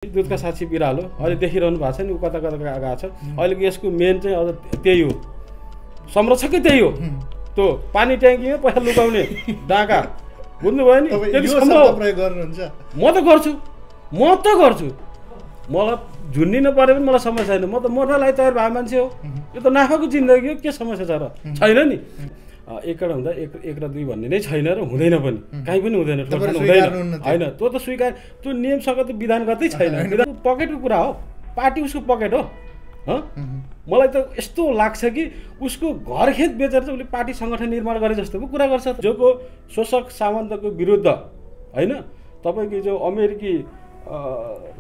दूधका साक्षी बिरालो अहिले देखिरहनु भएको छ नि, ऊ कता कता गएको छ। अहिलेको यसको मेन चाहिँ अझ त्यही हो, संरक्षकै त्यही हो। त्यो पानी ट्याङ्कीमा पैसा लुकाउने डाका, बुझ्नुभयो नि? त्यति सम्भव प्रयोग गर्नुहुन्छ? म त गर्छु। मलाई झुन्डिनु पऱ्यो पनि मलाई समस्या छैन। म त मर्नलाई तयार भएको मान्छे हो। यो त नाफाको जिन्दगी हो, के समस्या छ र? छैन नि। एकड हुँदा एक र दुई भन्ने नै छैन र हुँदैन पनि, कहीँ पनि हुँदैन, होइन। त्यो त स्वीकार, त्यो नियमसँग त विधानगतै छैन। विधान पकेटको कुरा हो, पार्टी उसको पकेट हो। मलाई त यस्तो लाग्छ कि उसको घर खेत बेचेर चाहिँ उसले पार्टी सङ्गठन निर्माण गरे जस्तोको कुरा गर्छ। जोको शोषक सामन्तको विरुद्ध, होइन, तपाईँको जो अमेरिकी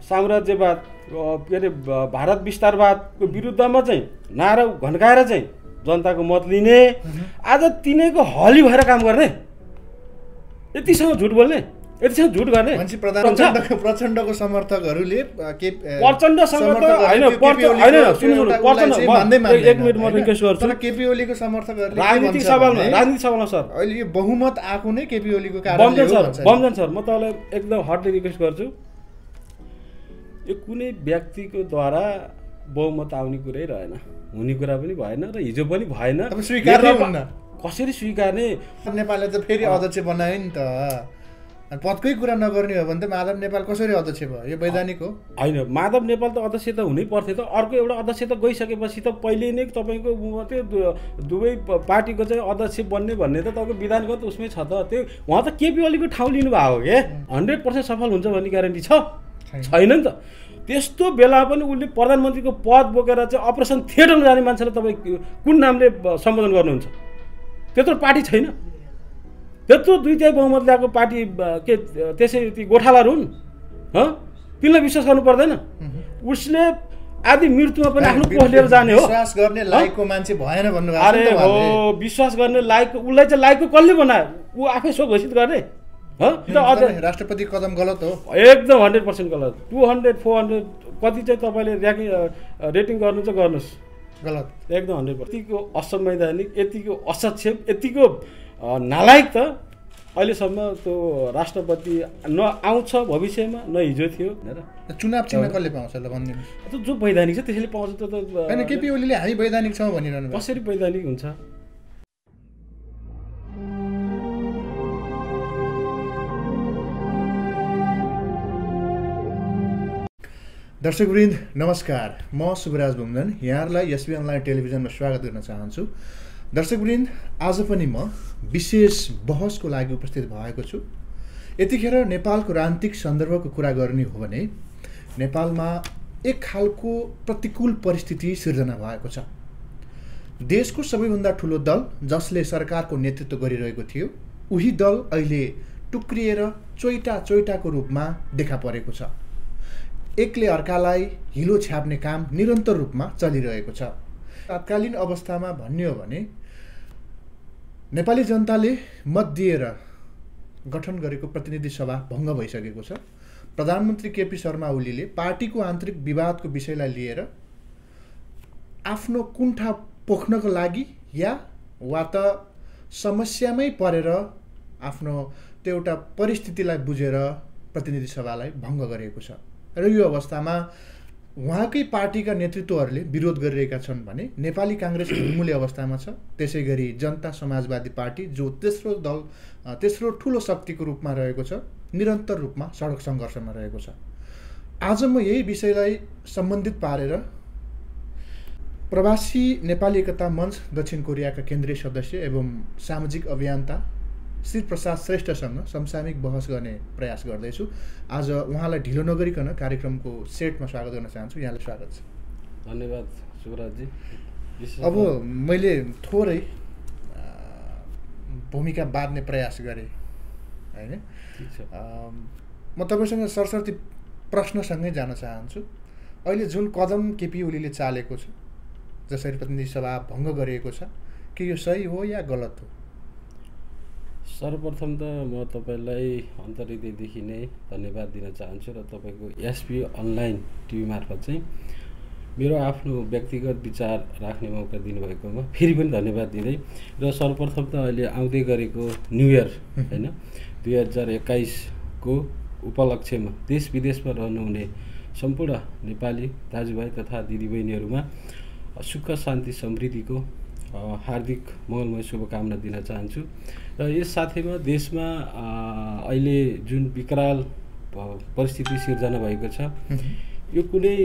साम्राज्यवाद, के अरे भारत विस्तारवादको विरुद्धमा चाहिँ नारा घन्काएर चाहिँ जनताको मत लिने, आज तिनैको हली भएर काम गर्ने, यतिसँग झुट बोल्ने, यतिसँग झुट गर्ने। प्रचण्डको समर्थकहरूले प्रचण्ड समर्थक होइन, एक मिनट म रिक्वेस्ट गर्छु। केपी ओलीको समर्थकहरूले राजनीतिक सवालमा सर अहिले यो बहुमत आएको नै केपी ओलीको कारणले हो। बमजन सर, म तपाईँलाई एकदम हटली रिक्वेस्ट गर्छु, यो कुनै व्यक्तिको द्वारा बहुमत आउने कुरै रहेन, हुने कुरा पनि भएन र हिजो पनि भएन। कसरी स्वीकार्ने? नेपालले त फेरि अध्यक्ष बनायो नि त, पदकै कुरा नगर्ने हो भने त माधव नेपाल कसरी अध्यक्ष भयो? यो वैधानिक हो होइन? माधव नेपाल त अध्यक्ष त हुनै पर्थ्यो त। अर्को एउटा अध्यक्ष त गइसकेपछि त पहिले नै तपाईँको त्यो दुवै पार्टीको चाहिँ अध्यक्ष बन्ने भन्ने त तपाईँको विधानगत उसमै छ त। त्यो उहाँ त केपी ओलीको ठाउँ लिनुभएको हो क्या। 100% सफल हुन्छ भन्ने ग्यारेन्टी छ? छैन नि त। त्यस्तो बेला पनि उसले प्रधानमन्त्रीको पद बोकेर चाहिँ अपरेसन थिएटरमा जाने मान्छेलाई तपाईँ कुन नामले सम्बोधन गर्नुहुन्छ? त्यत्रो पार्टी छैन, त्यत्रो 2/3 बहुमत ल्याएको पार्टी के त्यसै ती गोठालाहरू हुन्? तिनलाई विश्वास गर्नु पर्दैन? उसले आदि मृत्युमा पनि आफ्नो पोस्ट लिएर जाने हो। विश्वास गर्ने लायकको मान्छे भएन भन्नुभएको? अरे हो, विश्वास गर्ने लायक, उसलाई चाहिँ लायकको कसले बनायो? ऊ आफै सो घोषित गर्ने? राष्ट्रपति कदम गलत हो, एकदम 100% गलत। 200, 400 कति चाहिँ तपाईँले रेटिङ गर्नु चाहिँ गर्नुहोस्, गलत, एकदम 100%। यतिको असंवैधानिक, यतिको असक्षम, यतिको नालायक त अहिलेसम्म त्यो राष्ट्रपति न आउँछ भविष्यमा, न हिजो थियो। चुनाव चिन्ह कसले पाउँछ ल भनिदिनुहोस्? जो वैधानिक छ त्यसले पाउँछ। त होइन, केपी ओलीले हामी वैधानिक छौँ भनिरहनु, कसरी वैधानिक हुन्छ? दर्शकवृन्द नमस्कार, म सुभराज बुमजन यहाँहरूलाई एसबी अनलाइन टेलिभिजनमा स्वागत गर्न चाहन्छु। दर्शकवृन्द, आज पनि म विशेष बहसको लागि उपस्थित भएको छु। यतिखेर नेपालको राजनीतिक सन्दर्भको कुरा गर्ने हो भने नेपालमा एक खालको प्रतिकूल परिस्थिति सिर्जना भएको छ। देशको सबैभन्दा ठुलो दल जसले सरकारको नेतृत्व गरिरहेको थियो, उही दल अहिले टुक्रिएर चोइटाको रूपमा देखा परेको छ। एकले अर्कालाई हिलो छ्याप्ने काम निरन्तर रूपमा चलिरहेको छ। तत्कालीन अवस्थामा भन्ने हो भने नेपाली जनताले मत दिएर गठन गरेको प्रतिनिधि सभा भङ्ग भइसकेको छ। प्रधानमन्त्री केपी शर्मा ओलीले पार्टीको आन्तरिक विवादको विषयलाई लिएर आफ्नो कुण्ठा पोख्नको लागि वा त समस्यामै परेर आफ्नो त्यो एउटा परिस्थितिलाई बुझेर प्रतिनिधि सभालाई भङ्ग गरेको छ। र यो अवस्थामा उहाँकै पार्टीका नेतृत्वहरूले विरोध गरिरहेका छन् भने नेपाली काङ्ग्रेस ढुलमुले अवस्थामा छ। त्यसै गरी जनता समाजवादी पार्टी जो तेस्रो ठुलो शक्तिको रूपमा रहेको छ, निरन्तर रूपमा सडक सङ्घर्षमा रहेको छ। आज म यही विषयलाई सम्बन्धित पारेर प्रवासी नेपाली एकता मञ्च दक्षिण कोरियाका केन्द्रीय सदस्य एवं सामाजिक अभियन्ता श्री प्रसाद श्रेष्ठसँग समसामयिक बहस गर्ने प्रयास गर्दैछु। आज उहाँलाई ढिलो नगरिकन कार्यक्रमको सेटमा स्वागत गर्न चाहन्छु। यहाँलाई स्वागत छ। धन्यवाद सुभराजजी। अब मैले थोरै भूमिका बाँध्ने प्रयास गरेँ, होइन? म तपाईँसँग सरसर्ती प्रश्नसँगै जान चाहन्छु। अहिले जुन कदम केपी ओलीले चालेको छ, जसरी प्रतिनिधि सभा भङ्ग गरिएको छ, के यो सही हो या गलत हो? सर्वप्रथम त म तपाईँलाई अन्तर्हृदयदेखि नै धन्यवाद दिन चाहन्छु र तपाईँको एसबी अनलाइन टिभी मार्फत चाहिँ मेरो आफ्नो व्यक्तिगत विचार राख्ने मौका दिनुभएकोमा फेरि पनि धन्यवाद दिँदै र सर्वप्रथम त अहिले आउँदै गरेको न्यू इयर, होइन, 2021 को उपलक्ष्यमा देश विदेशमा रहनुहुने सम्पूर्ण नेपाली दाजुभाइ तथा दिदीबहिनीहरूमा सुख शान्ति समृद्धिको हार्दिक मङ्गलमय शुभकामना दिन चाहन्छु। र यस साथैमा देशमा अहिले जुन विकराल परिस्थिति सिर्जना भएको छ, यो कुनै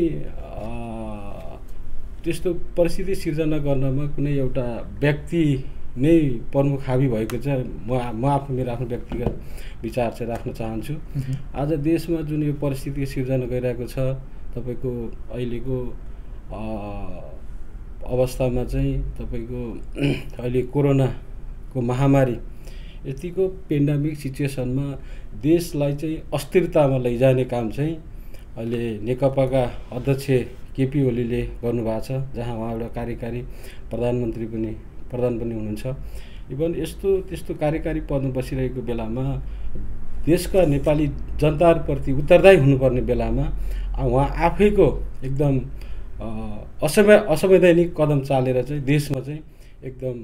त्यस्तो परिस्थिति सिर्जना गर्नमा कुनै एउटा व्यक्ति नै प्रमुख हावी भएको छ। म मेरो आफ्नो व्यक्तिगत विचार चाहिँ राख्न चाहन्छु। आज देशमा जुन यो परिस्थिति सिर्जना गरिरहेको छ, तपाईँको अहिलेको अवस्थामा चाहिँ तपाईँको अहिले कोरोनाको महामारी यतिको पेन्डेमिक सिचुएसनमा देशलाई चाहिँ अस्थिरतामा लैजाने काम चाहिँ अहिले नेकपाका अध्यक्ष केपी ओलीले गर्नुभएको छ, जहाँ उहाँ एउटा कार्यकारी प्रधान पनि हुनुहुन्छ। इभन यस्तो त्यस्तो कार्यकारी पदमा बसिरहेको बेलामा देशका नेपाली जनताहरूप्रति उत्तरदायी हुनुपर्ने बेलामा उहाँ आफैको एकदम असंवैधानिक कदम चालेर चाहिँ देशमा चाहिँ एकदम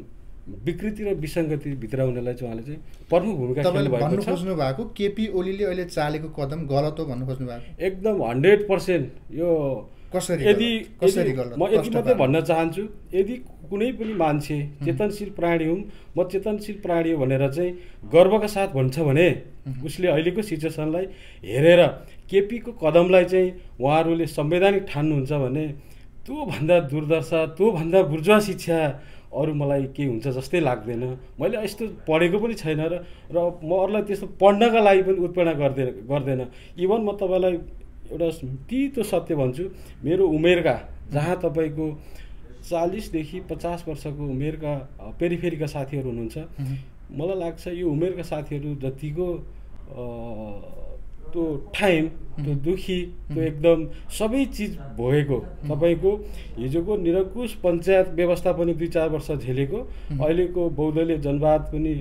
विकृति र विसङ्गति भित्राउनलाई चाहिँ उहाँले चाहिँ प्रमुख भूमिका खेल्नुभएको छ। खोज्नु भएको केपी ओलीले अहिले चालेको कदम गलत हो भन्नु खोज्नु भएको? एकदम 100% यो कसरी गलत? म यति मात्रै भन्न चाहन्छु, यदि कुनै पनि मान्छे चेतनशील प्राणी हुँ, म चेतनशील प्राणी हो भनेर चाहिँ गर्वका साथ भन्छ भने उसले अहिलेको सिचुएसनलाई हेरेर केपीको कदमलाई चाहिँ उहाँहरूले संवैधानिक ठान्नुहुन्छ भने त्योभन्दा दुर्दशा, त्योभन्दा बुर्जुवा शिक्षा अरू मलाई केही हुन्छ जस्तै लाग्दैन। मैले यस्तो पढेको पनि छैन र म अरूलाई त्यस्तो पढ्नका लागि पनि उत्प्रेरणा गर्दैन। इभन म तपाईँलाई एउटा तितो सत्य भन्छु, मेरो उमेरका जहाँ तपाईँको 40 देखि 50 वर्षको उमेरका पेरिफेरीका साथीहरू हुनुहुन्छ, मलाई लाग्छ यो उमेरका साथीहरू जतिको त्यो टाइम, त्यो दुखी, त्यो एकदम सबै चिज भोगेको, तपाईँको हिजोको निरङ्कुश पञ्चायत व्यवस्था पनि 2-4 वर्ष झेलेको, अहिलेको बहुदलीय जनवाद पनि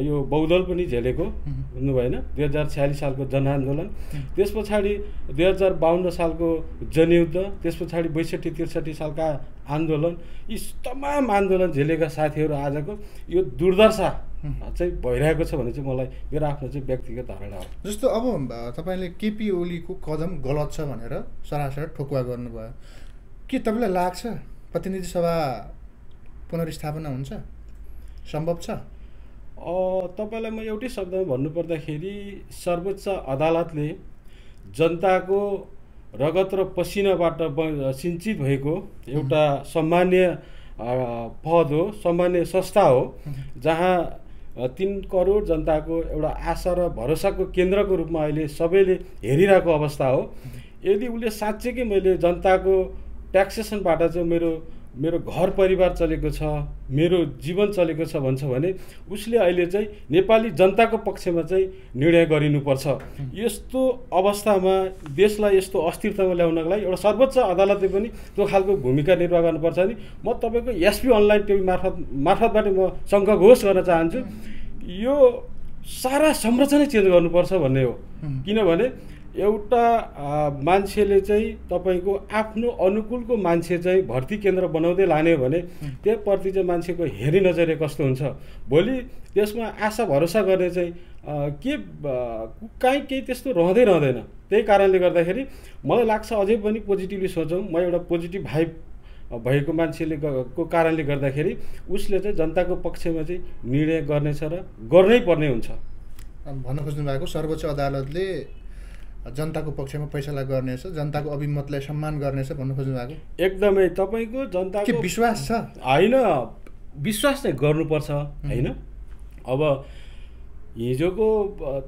यो बहुदल पनि झेलेको हुनु भएन। 2046 सालको जनआन्दोलन, त्यस पछाडि 2052 सालको जनयुद्ध, त्यस पछाडि 62-63 सालका आन्दोलन, यी तमाम आन्दोलन झेलेका साथीहरू आजको यो दुर्दशा चाहिँ भइरहेको छ भने चाहिँ मलाई मेरो आफ्नो चाहिँ व्यक्तिगत धारणा हो। जस्तो अब तपाईँले केपी ओलीको कदम गलत छ भनेर सरासर ठोकुवा गर्नुभयो, के तपाईँलाई लाग्छ प्रतिनिधि सभा पुनर्स्थापना हुन्छ, सम्भव छ? तपाईँलाई म एउटै शब्दमा भन्नुपर्दाखेरि सर्वोच्च अदालतले जनताको रगत र पसिनाबाट सिञ्चित भएको एउटा सम्मान्य पद हो, सम्मान्य संस्था हो, जहाँ 3 करोड जनताको एउटा आशा र भरोसाको केन्द्रको रूपमा अहिले सबैले हेरिरहेको अवस्था हो। यदि उसले साँच्चै मैले जनताको ट्याक्सेसनबाट चाहिँ मेरो घर परिवार चलेको छ, मेरो जीवन चलेको छ भन्छ भने उसले अहिले चाहिँ नेपाली जनताको पक्षमा चाहिँ निर्णय गरिनुपर्छ। यस्तो अवस्थामा देशलाई यस्तो अस्थिरतामा ल्याउनको लागि एउटा सर्वोच्च अदालतले पनि त्यो खालको भूमिका निर्वाह गर्नुपर्छ नि म तपाईँको एसपी अनलाइन टिभी मार्फतबाट म शङ्का घोष गर्न चाहन्छु। यो सारा संरचना चेन्ज गर्नुपर्छ भन्ने हो। किनभने एउटा मान्छेले चाहिँ तपाईँको आफ्नो अनुकूलको मान्छे चाहिँ भर्ती केन्द्र बनाउँदै लाने हो भने त्यसप्रति चाहिँ मान्छेको हेरी नजरिया कस्तो हुन्छ, भोलि त्यसमा आशा भरोसा गर्ने चाहिँ केही त्यस्तो रहँदैन। त्यही कारणले गर्दाखेरि मलाई लाग्छ अझै पनि पोजिटिभली सोचौँ। म एउटा पोजिटिभ भाइब भएको मान्छेले को कारणले गर्दाखेरि उसले चाहिँ जनताको पक्षमा चाहिँ निर्णय गर्नेछ र गर्नै पर्ने हुन्छ। भन्न खोज्नु भएको सर्वोच्च अदालतले जनताको पक्षमा फैसला गर्नेछ, जनताको अभिमतलाई सम्मान गर्नेछ भन्नु खोज्नु भएको? एकदमै तपाईँको जनताको विश्वास छ? होइन, विश्वास चाहिँ गर्नुपर्छ होइन। अब हिजोको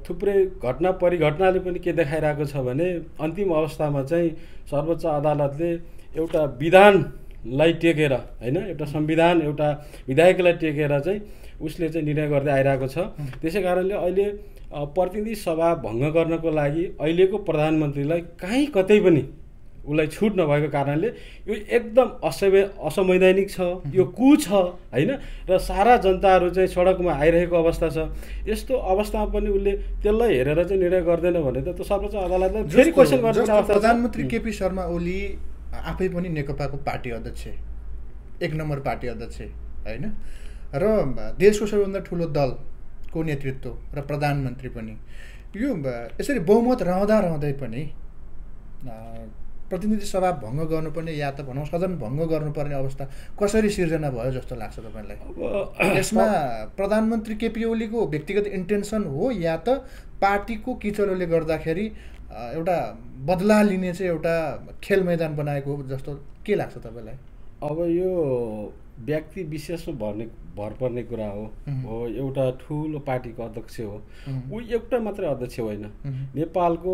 थुप्रै घटना परिघटनाले पनि के देखाइरहेको छ भने अन्तिम अवस्थामा चाहिँ सर्वोच्च अदालतले एउटा विधानलाई टेकेर होइन, एउटा संविधान, एउटा विधायकलाई टेकेर चाहिँ उसले चाहिँ निर्णय गर्दै आइरहेको छ। त्यसै कारणले अहिले प्रतिनिधि सभा भङ्ग गर्नको लागि अहिलेको प्रधानमन्त्रीलाई कहीँ कतै पनि उसलाई छुट नभएको कारणले यो एकदम असंवैधानिक छ, यो कु छ होइन। र सारा जनताहरू चाहिँ सडकमा आइरहेको अवस्था छ। यस्तो अवस्थामा पनि उसले त्यसलाई हेरेर चाहिँ निर्णय गर्दैन भने त त्यो सर्वोच्च अदालतलाई फेरि क्वेसन गर्ने अवस्था छ। प्रधानमन्त्री केपी शर्मा ओली आफै पनि नेकपाको पार्टी अध्यक्ष, 1 नम्बर पार्टी अध्यक्ष होइन, र देशको सबैभन्दा ठुलो दलको नेतृत्व र प्रधानमन्त्री पनि। यो यसरी बहुमत रहँदै पनि प्रतिनिधि सभा भङ्ग गर्नुपर्ने या त भनौँ सदन भङ्ग गर्नुपर्ने अवस्था कसरी सिर्जना भयो जस्तो लाग्छ तपाईँलाई? अब यसमा प्रधानमन्त्री केपी ओलीको व्यक्तिगत इन्टेन्सन हो या त पार्टीको किचलोले गर्दाखेरि एउटा बदला लिने चाहिँ एउटा खेल मैदान बनाएको हो जस्तो के लाग्छ तपाईँलाई? अब यो व्यक्ति विशेषमा भर पर्ने कुरा हो। एउटा ठुलो पार्टीको अध्यक्ष हो, ऊ एउटा मात्रै अध्यक्ष होइन। नेपालको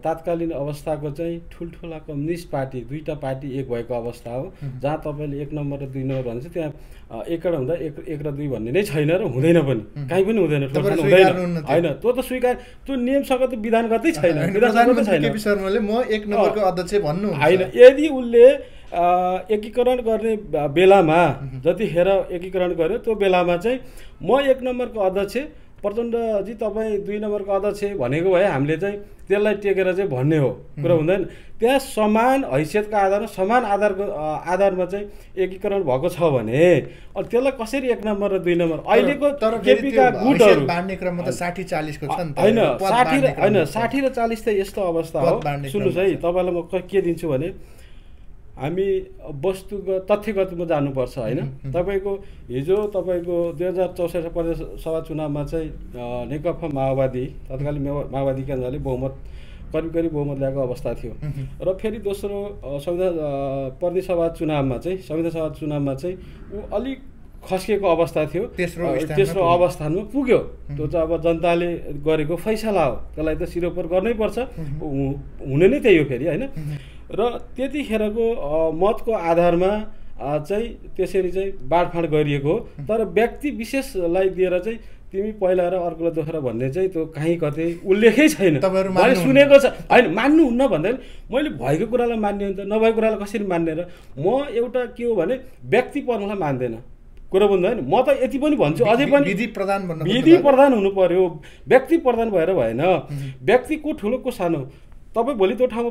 तात्कालीन अवस्थाको चाहिँ ठुल्ठुला कम्युनिस्ट पार्टी दुईटा पार्टी एक भएको अवस्था हो, जहाँ तपाईँले 1 नम्बर र 2 नम्बर भन्छ त्यहाँ एकड हुँदा 1 र 2 भन्ने नै छैन र हुँदैन पनि, कहीँ पनि हुँदैन, हुँदैन होइन। त्यो त स्वीकार, त्यो नियमसँग त विधानगतै छैन, विधानसभाको छैन। केपी शर्माले म 1 नम्बरको अध्यक्ष भन्नु होइन। यदि उसले एकीकरण गर्ने बेलामा जतिखेर एकीकरण गर्यो त्यो बेलामा चाहिँ म 1 नम्बरको अध्यक्ष, प्रचण्डजी तपाईँ 2 नम्बरको अध्यक्ष भनेको भए हामीले चाहिँ त्यसलाई टेकेर चाहिँ भन्ने हो, कुरा हुँदैन। त्यहाँ समान हैसियतको आधारमा समान आधारमा चाहिँ एकीकरण भएको छ भने अनि त्यसलाई कसरी 1 नम्बर र 2 नम्बर अहिलेको केपीका गुटहरू बाँड्ने क्रममा त 60-40 को छ नि त होइन। 60 र 40 त यस्तो अवस्था हो। सुन्नुहोस् है, तपाईँलाई म के दिन्छु भने हामी वस्तुगत तथ्यगतमा जानुपर्छ होइन। तपाईँको हिजो तपाईँको 2064 प्रदेश सभा चुनावमा चाहिँ नेकपा माओवादी तत्कालीन माओवादी केन्द्रले करिब बहुमत ल्याएको अवस्था थियो र फेरि दोस्रो प्रदेश सभा चुनावमा चाहिँ ऊ अलिक खस्किएको अवस्था थियो, तेस्रो अवस्थानमा पुग्यो। त्यो चाहिँ अब जनताले गरेको फैसला हो, त्यसलाई त सिरोपर गर्नै पर्छ, हुने नै त्यही हो फेरि होइन। र त्यतिखेरको मतको आधारमा चाहिँ त्यसरी चाहिँ बाँडफाँड गरिएको हो। तर व्यक्ति विशेषलाई दिएर चाहिँ तिमी पहिला र अर्कोलाई दोस्रो भन्ने चाहिँ त्यो कहीँ कतै उल्लेखै छैन, मैले सुनेको छ। होइन, मान्नुहुन्न भन्दैन, मैले भएको कुरालाई मान्ने हुन्छ, नभएको कुरालाई कसरी मान्ने र म एउटा के हो भने व्यक्ति पर्नुलाई मान्दैन, कुरा बुझ्दैन। म त यति पनि भन्छु, अझै पनि विधि प्रधान हुनु पर्यो, व्यक्ति प्रधान भएर भएन। व्यक्ति को ठुलो को सानो, तपाईँ भोलि त्यो ठाउँमा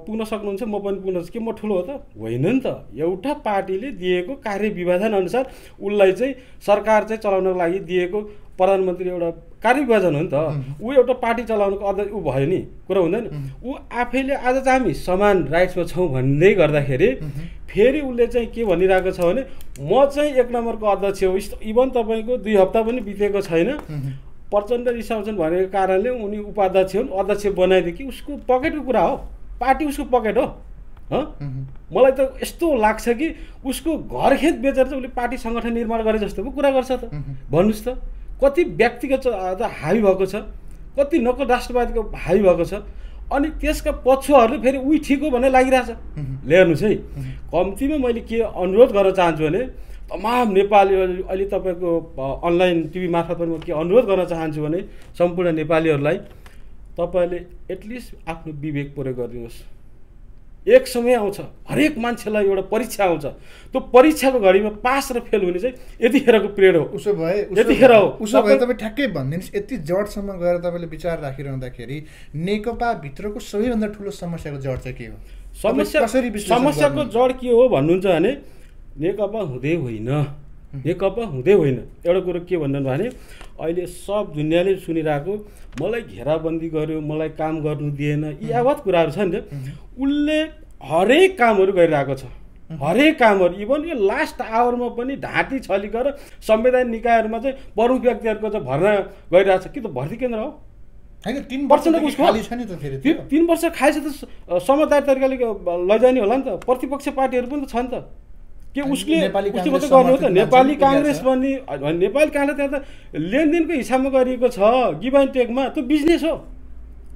पुग्न सक्नुहुन्छ, म पनि पुग्न सक्छु, के म ठुलो हो त? होइन नि त। एउटा पार्टीले दिएको कार्यविभाजन अनुसार उसलाई चाहिँ सरकार चाहिँ चलाउनको लागि दिएको प्रधानमन्त्री एउटा कार्यविभाजन हो नि त। ऊ एउटा पार्टी चलाउनुको अध्यक्ष ऊ भयो नि, कुरा हुँदैन। ऊ आफैले आज चाहिँ हामी समान राइट्समा छौँ भन्दै गर्दाखेरि फेरि उसले चाहिँ के भनिरहेको छ भने म चाहिँ 1 नम्बरको अध्यक्ष हो। इभन तपाईँको 2 हप्ता पनि बितेको छैन, प्रचण्ड रिसाउँछन् भनेको कारणले उनी उपाध्यक्ष हुन्, अध्यक्ष बनाइदियो कि उसको पकेटको कुरा हो, पार्टी उसको पकेट हो। मलाई त यस्तो लाग्छ कि उसको घरखेत बेचेर चाहिँ उसले पार्टी सङ्गठन निर्माण गरे जस्तो पो कुरा गर्छ त। भन्नुहोस् त, कति व्यक्तिगत हावी भएको छ, कति नक्कल राष्ट्रवादीको हावी भएको छ, अनि त्यसका पक्षहरूले फेरि उही ठिक हो भन्ने लागिरहेछ। हेर्नुहोस् है, कम्तीमा मैले के अनुरोध गर्न चाहन्छु भने तमाम नेपाली अहिले तपाईँको अनलाइन टिभी मार्फत पनि म के अनुरोध गर्न चाहन्छु भने सम्पूर्ण नेपालीहरूलाई तपाईँले एटलिस्ट आफ्नो विवेक प्रयोग गरिदिनुहोस्। एक समय आउँछ, हरेक मान्छेलाई एउटा परीक्षा आउँछ, त्यो परीक्षाको घडीमा पास र फेल हुने चाहिँ यतिखेरको पिरियड हो। उसो भए तपाईँ ठ्याक्कै भनिदिनुहोस्, यति जडसम्म गएर तपाईँले विचार राखिरहँदाखेरि नेकपाभित्रको सबैभन्दा ठुलो समस्याको जड चाहिँ के हो? समस्याको जड के हो भन्नुहुन्छ भने नेकपा हुँदै होइन, एउटा कुरो के भन्नु भने अहिले सब दुनियाँले सुनिरहेको मलाई घेराबन्दी गर्यो, मलाई काम गर्नु दिएन, यी यावत कुराहरू छ नि त। उसले हरेक कामहरू गरिरहेको छ, हरेक कामहरू। इभन यो लास्ट आवरमा पनि ढाँटी छलिकर संवैधानिक निकायहरूमा चाहिँ प्रमुख व्यक्तिहरूको चाहिँ भर्ना गरिरहेको छ। कि त भर्ती केन्द्र हो? 3 वर्ष खाली छ नि त। फेरि 3 वर्ष खाली छ त, समझदारी तरिकाले लैजाने होला नि त। प्रतिपक्ष पार्टीहरू पनि त छ नि त, के उसले मात्रै गर्नु हो त? नेपाली काङ्ग्रेस पनि, नेपाली काङ्ग्रेस त्यहाँ त लेनदेनको हिसाबमा गरिएको छ, गिभ एन्ड टेकमा। त्यो बिजनेस हो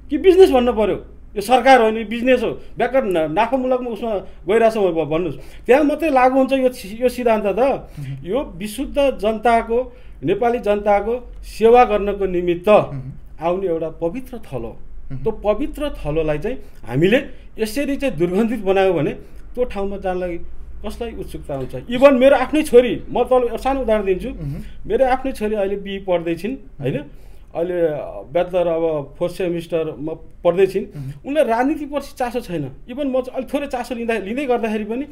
कि बिजनेस भन्नु पर्यो? यो सरकार हो नि, बिजनेस हो। व्यापार नाफामुलकमा उसमा गइरहेछ भन्नुहोस्, त्यहाँ मात्रै लागु हुन्छ यो सिद्धान्त त। यो विशुद्ध जनताको, नेपाली जनताको सेवा गर्नको निमित्त आउने एउटा पवित्र थलो। त्यो पवित्र थलोलाई चाहिँ हामीले यसरी चाहिँ दुर्गन्धित बनायो भने त्यो ठाउँमा जानलाई कसलाई उत्सुकता हुन्छ? इभन मेरो आफ्नै छोरी, म तल सानो उदाहरण दिन्छु, मेरो आफ्नै छोरी अहिले बिए पढ्दैछिन् होइन, अहिले ब्याचलर अब 4th सेमिस्टरमा पढ्दैछिन्। उनलाई राजनीतिप्रति चासो छैन। इभन म चाहिँ अलिक थोरै चासो लिँदै गर्दाखेरि पनि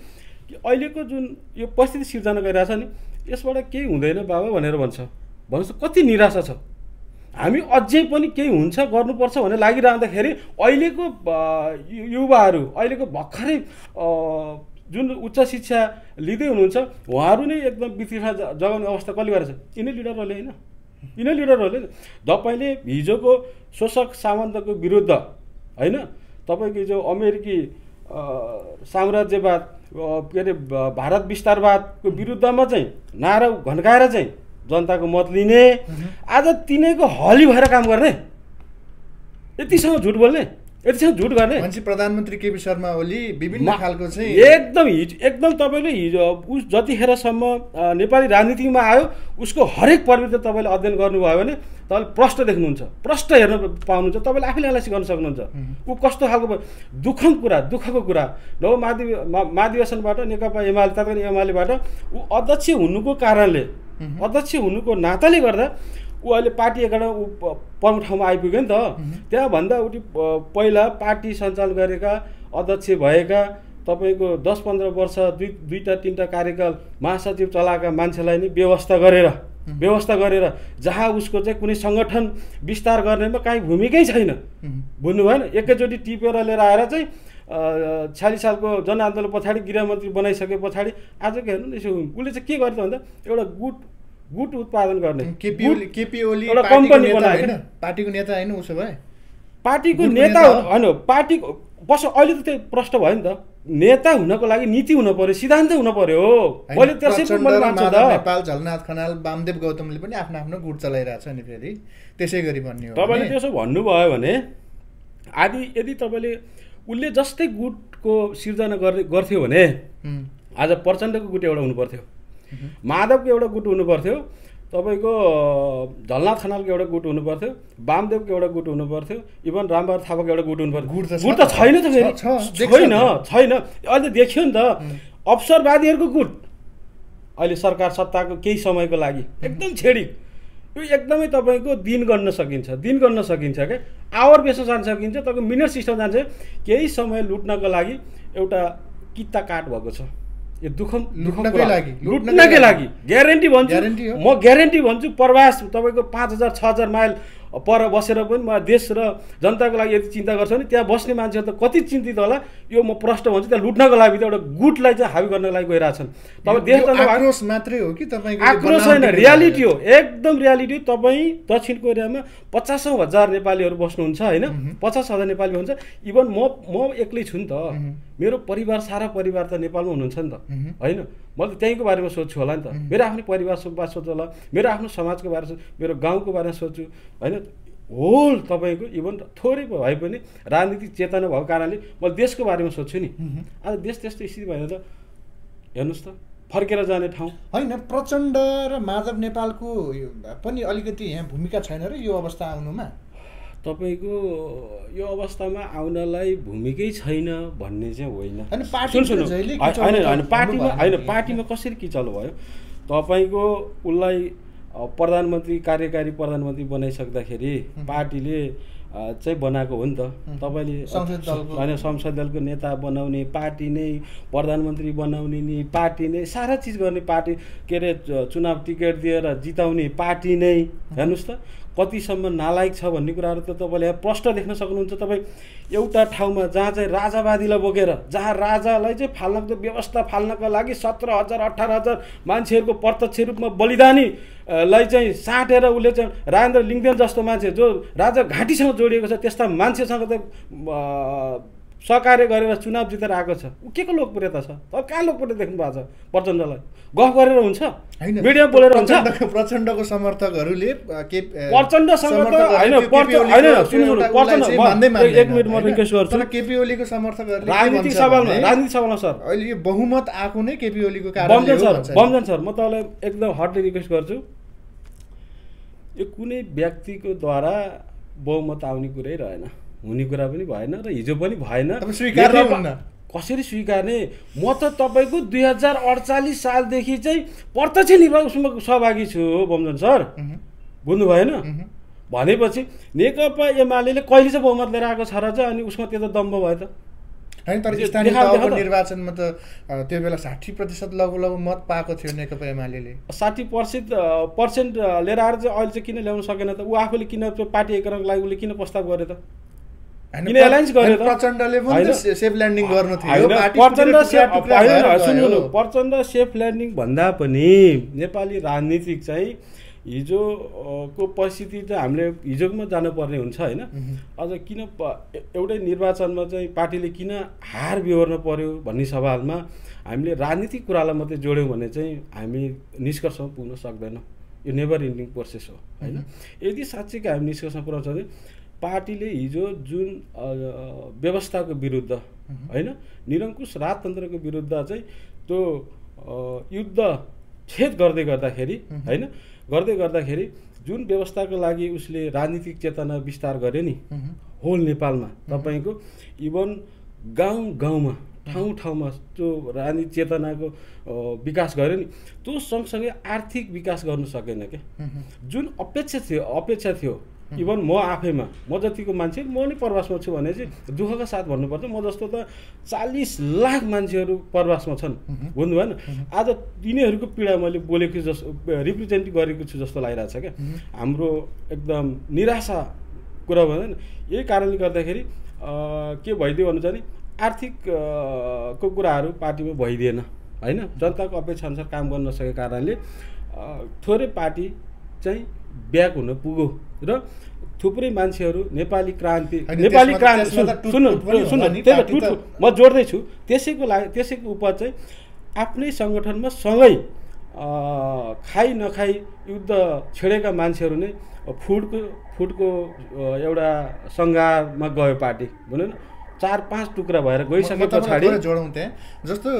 अहिलेको जुन यो परिस्थिति सिर्जना गरिरहेछ नि, यसबाट केही हुँदैन बाबा भनेर भन्नुहोस् कति निराशा छ। हामी अझै पनि केही हुन्छ गर्नुपर्छ भनेर लागिरहँदाखेरि अहिलेको युवाहरू अहिलेको भर्खरै जुन उच्च शिक्षा लिँदै हुनुहुन्छ उहाँहरू नै एकदम बितिफा जगाउने अवस्था कसले गरेछ? यिनै लिडरहरूले होइन, यिनै लिडरहरूले। तपाईँले हिजोको शोषक सामन्तको विरुद्ध होइन, तपाईँको जो अमेरिकी साम्राज्यवाद के अरे भारत विस्तारवादको विरुद्धमा चाहिँ नारा घन्काएर चाहिँ जनताको मत लिने, आज तिनैको हली भएर काम गर्ने, यतिसँग झुट बोल्ने, यतिसँग झुट गर्ने मान्छे। प्रधानमन्त्री केपी शर्मा ओली विभिन्न खालको चाहिँ एकदम तपाईँले हिजो उस जतिखेरसम्म नेपाली राजनीतिमा आयो उसको हरेक प्रवृत्ति तपाईँले अध्ययन गर्नुभयो भने तपाईँले प्रष्ट देख्नुहुन्छ, प्रष्ट हेर्न पाउनुहुन्छ, तपाईँले आफैले एनालाइसिस गर्न सक्नुहुन्छ। ऊ कस्तो खालको दुःखको कुरा नव महाधिवेशनबाट नेकपा एमाले तत्कालीन एमालेबाट ऊ अध्यक्ष हुनुको कारणले, अध्यक्ष हुनुको नाताले गर्दा ऊ अहिले पार्टी एघारमा ऊ प्रमुख ठाउँमा आइपुग्यो नि त। त्यहाँभन्दा उठी पहिला पार्टी सञ्चालन गरेका अध्यक्ष भएका तपाईँको 10-15 वर्ष दुईटा तिनवटा कार्यकाल महासचिव चलाएका मान्छेलाई नै व्यवस्था गरेर जहाँ उसको चाहिँ कुनै सङ्गठन विस्तार गर्नेमा काहीँ भूमिकै छैन, बुझ्नु भएन। एकैचोटि टिपेर लिएर आएर चाहिँ 46 सालको जनआन्दोलन पछाडि गृहमन्त्री बनाइसके पछाडि आजको हेर्नु न उसले चाहिँ के गर्छ भन्दा एउटा गुट उत्पादन गर्ने केपी ओली एउटा कम्पनी बनायो। पार्टीको नेता होइन, उसो भए पार्टीको नेता होइन, पार्टीको बस अहिले त त्यही प्रश्न भयो नि त। नेता हुनको लागि नीति हुनु पर्यो, सिद्धान्त हुनु पर्यो। मैले त्यसै मैले मान्छु त। नेपाल झलनाथ खनाल वामदेव गौतमले पनि आफ्नो गुट चलाइरहेछ नि, फेरि त्यसै गरी भन्ने हो। तपाईँले त्यसो भन्नुभयो भने यदि तपाईँले उसले जस्तै गुटको सिर्जना गर्थ्यो भने आज प्रचण्डको गुट एउटा हुनुपर्थ्यो, माधवको एउटा गुट हुनुपर्थ्यो, तपाईँको झलनाथ खनालको एउटा गुट हुनुपर्थ्यो, वामदेवको एउटा गुट हुनुपर्थ्यो, इभन रामबहादुर थापाको एउटा गुट हुनुपर्थ्यो। गुट त छैन त, फेरि छैन। अहिले देखियो नि त अवसरवादीहरूको गुट अहिले सरकार सत्ताको केही समयको लागि एकदम छेडिक। यो एकदमै तपाईँको दिन गर्न सकिन्छ क्या, आवर बेसमा जान सकिन्छ, तपाईँको मिनट सिस्टम जान्छ। केही समय लुट्नको लागि एउटा किता काट भएको छ। यो लुट्नकै लागि ग्यारेन्टी भन्छु म, ग्यारेन्टी भन्छु। प्रवास तपाईँको 5000-6000 माइल पर बसेर पनि म देश र जनताको लागि यति चिन्ता गर्छ भने त्यहाँ बस्ने मान्छेहरू त कति चिन्तित होला, यो म प्रश्न भन्छु। त्यहाँ लुट्नको लागि एउटा गुटलाई चाहिँ हावी गर्नको लागि गइरहेछन्। तपाईँ देश आक्रोश मात्रै हो कि तपाईँको? आक्रोश होइन, रियालिटी हो, एकदम रियालिटी। तपाईँ दक्षिण कोरियामा 50,000 नेपालीहरू बस्नुहुन्छ होइन, 50,000 नेपाली हुन्छ। इभन म एक्लै छु नि त, मेरो परिवार सारा परिवार त नेपालमा हुनुहुन्छ नि त होइन। मैले त त्यहीँको बारेमा सोध्छु होला नि त, मेरो आफ्नो परिवारको बारे सोध्छु होला, मेरो आफ्नो समाजको बारे सोध्छु, मेरो गाउँको बारेमा सोध्छु होइन। होल तपाईँको इभन थोरै भए पनि राजनीतिक चेतना भएको कारणले मैले देशको बारेमा सोध्छु नि। आज देश त्यस्तो स्थिति भएन त, हेर्नुहोस् त, फर्केर जाने ठाउँ होइन। प्रचण्ड र माधव नेपालको पनि अलिकति यहाँ भूमिका छैन र यो अवस्था आउनुमा? तपाईँको यो अवस्थामा आउनलाई भूमिकै छैन भन्ने चाहिँ होइन। पार्टीमा कसरी किचलो भयो? तपाईँको उसलाई प्रधानमन्त्री, कार्यकारी प्रधानमन्त्री बनाइसक्दाखेरि पार्टीले चाहिँ बनाएको हो नि त। तपाईँले होइन संसद दलको नेता बनाउने पार्टी नै, प्रधानमन्त्री बनाउने नि पार्टी नै, सारा चिज गर्ने पार्टी, के अरे चुनाव टिकट दिएर जिताउने पार्टी नै। हेर्नुहोस् त कतिसम्म नालायक छ भन्ने कुराहरू त तपाईँले प्रष्ट देख्न सक्नुहुन्छ। तपाईँ एउटा ठाउँमा जहाँ चाहिँ राजावादीलाई बोकेर, जहाँ राजालाई चाहिँ फाल्नको व्यवस्था फाल्नका लागि 17,000-18,000 मान्छेहरूको प्रत्यक्ष रूपमा बलिदानीलाई चाहिँ साटेर उसले चाहिँ राजेन्द्र लिङ्गदेन जस्तो मान्छे जो राजा घाँटीसँग जोडिएको छ त्यस्ता मान्छेसँग त सहकार्य गरेर चुनाव जितेर आएको छ। ऊ के को लोकप्रियता छ? तपाईँ कहाँ लोकप्रियता देख्नु भएको छ? प्रचण्डलाई गफ गरेर हुन्छ, मिडिया बोलेर हुन्छ? प्रचण्डको समर्थकहरूले प्रचण्डसँग त होइन, सुन्नु प्रचण्ड, एक मिनट म रिक्वेस्ट गर्छु। केपी ओलीको समर्थकहरूले राजनीतिक सवालमा सर अहिले यो बहुमत आएको नै केपी ओलीको कारणले हो। बमजन सर, म तपाईँलाई एकदम हटली रिक्वेस्ट गर्छु, यो कुनै व्यक्तिको द्वारा बहुमत आउने कुरै रहेन, हुने कुरा पनि भएन र हिजो पनि भएन। कसरी स्वीकार्ने? म त तपाईँको 2048 सालदेखि चाहिँ प्रत्यक्ष निर्वाचनमा सहभागी छु बमजन सर, बुझ्नु भएन? भनेपछि नेकपा एमाले कहिले चाहिँ बहुमत लिएर आएको छ र चाहिँ अनि उसमा त्यो त दम्ब भयो त? हैन तर स्थानीय तहको निर्वाचनमा त त्यो बेला 60% लगभग मत पाएको थियो नेकपा एमालेले 60% लिएर आएर चाहिँ अहिले चाहिँ किन ल्याउन सकेन त उ आफूले किन पार्टी एकीकरणको लागि उले किन प्रस्ताव गरे त किन एलायन्स गरे त प्रचण्डले पनि सेफ ल्यान्डिङ गर्नु थियो प्रचण्ड सेफ ल्यान्डिङ भन्दा पनि नेपाली राजनीतिक चाहिँ हिजोको परिस्थिति चाहिँ हामीले हिजोमा जानुपर्ने हुन्छ होइन अझ किन एउटै निर्वाचनमा चाहिँ पार्टीले किन हार बिहोर्न पर्यो भन्ने सवालमा हामीले राजनीतिक कुरालाई मात्रै जोड्यौँ भने चाहिँ हामी निष्कर्षमा पुग्न सक्दैनौँ यो नेभर इन्डिङ प्रोसेस हो होइन यदि साँच्चैकै हामी निष्कर्षमा पुर्याउँछ भने पार्टीले हिजो जुन व्यवस्थाको विरुद्ध होइन निरङ्कुश राजतन्त्रको विरुद्ध चाहिँ त्यो युद्ध छेद गर्दै गर्दाखेरि जुन व्यवस्थाको लागि उसले राजनीतिक चेतना विस्तार गर्यो नि होल नेपालमा तपाईँको इभन गाउँमा ठाउँमा त्यो राजनीतिक चेतनाको विकास गर्यो नि त्यो सँगसँगै आर्थिक विकास गर्न सकेन क्या जुन अपेक्षा थियो इभन म आफैमा म जतिको मान्छे म नै प्रवासमा छु भने चाहिँ दुःखका साथ भन्नुपर्छ म जस्तो त 40 लाख मान्छेहरू प्रवासमा छन् भन्नु भएन आज तिनीहरूको पीडा मैले बोलेको जस्तो रिप्रेजेन्ट गरेको छु जस्तो लागिरहेछ क्या हाम्रो एकदम निराशा कुरा भएन यही कारणले गर्दाखेरि के भइदियो भन्नु चाहिँ आर्थिक को कुराहरू पार्टीमा भइदिएन होइन जनताको अपेक्षा अनुसार काम गर्न नसकेको कारणले थोरै पार्टी चाहिँ ब्याक हुन पुग्यो र थुप्रै मान्छेहरू नेपाली क्रान्ति सुन्नु म जोड्दैछु त्यसैको उप चाहिँ आफ्नै सङ्गठनमा सँगै खाइ नखाइ युद्ध छेडेका मान्छेहरू नै फुडको एउटा सङ्घारमा गयो पार्टी भनौँ न 4-5 टुक्रा भएर गइसके पछाडि जोडौँ त्यहाँ जस्तो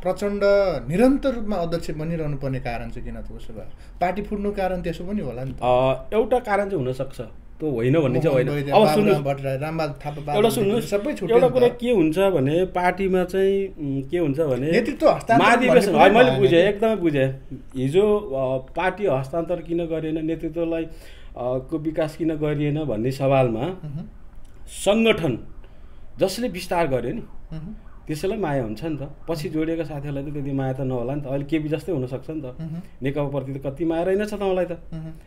प्रचण्ड निरन्तर रूपमा अध्यक्ष बनिरहनु पर्ने कारण चाहिँ किन त उसो भए पार्टी फुट्नु कारण त्यसो पनि होला नि एउटा कारण चाहिँ हुनसक्छ त्यो होइन भन्ने चाहिँ होइन अब सुन्नुहोस् एउटा कुरा के हुन्छ भने पार्टीमा चाहिँ के हुन्छ भने महाधिवेशन मैले बुझेँ एकदमै बुझेँ हिजो पार्टी हस्तान्तरण किन गरिएन नेतृत्वलाई को विकास किन गरिएन भन्ने सवालमा सङ्गठन जसले विस्तार गर्यो नि त्यसैलाई माया हुन्छ नि त पछि जोडिएका साथीहरूलाई त त्यति माया त नहोला नि त अहिले केबी जस्तै हुनसक्छ नि त नेकपाप्रति त कति माया रहेनछ त मलाई त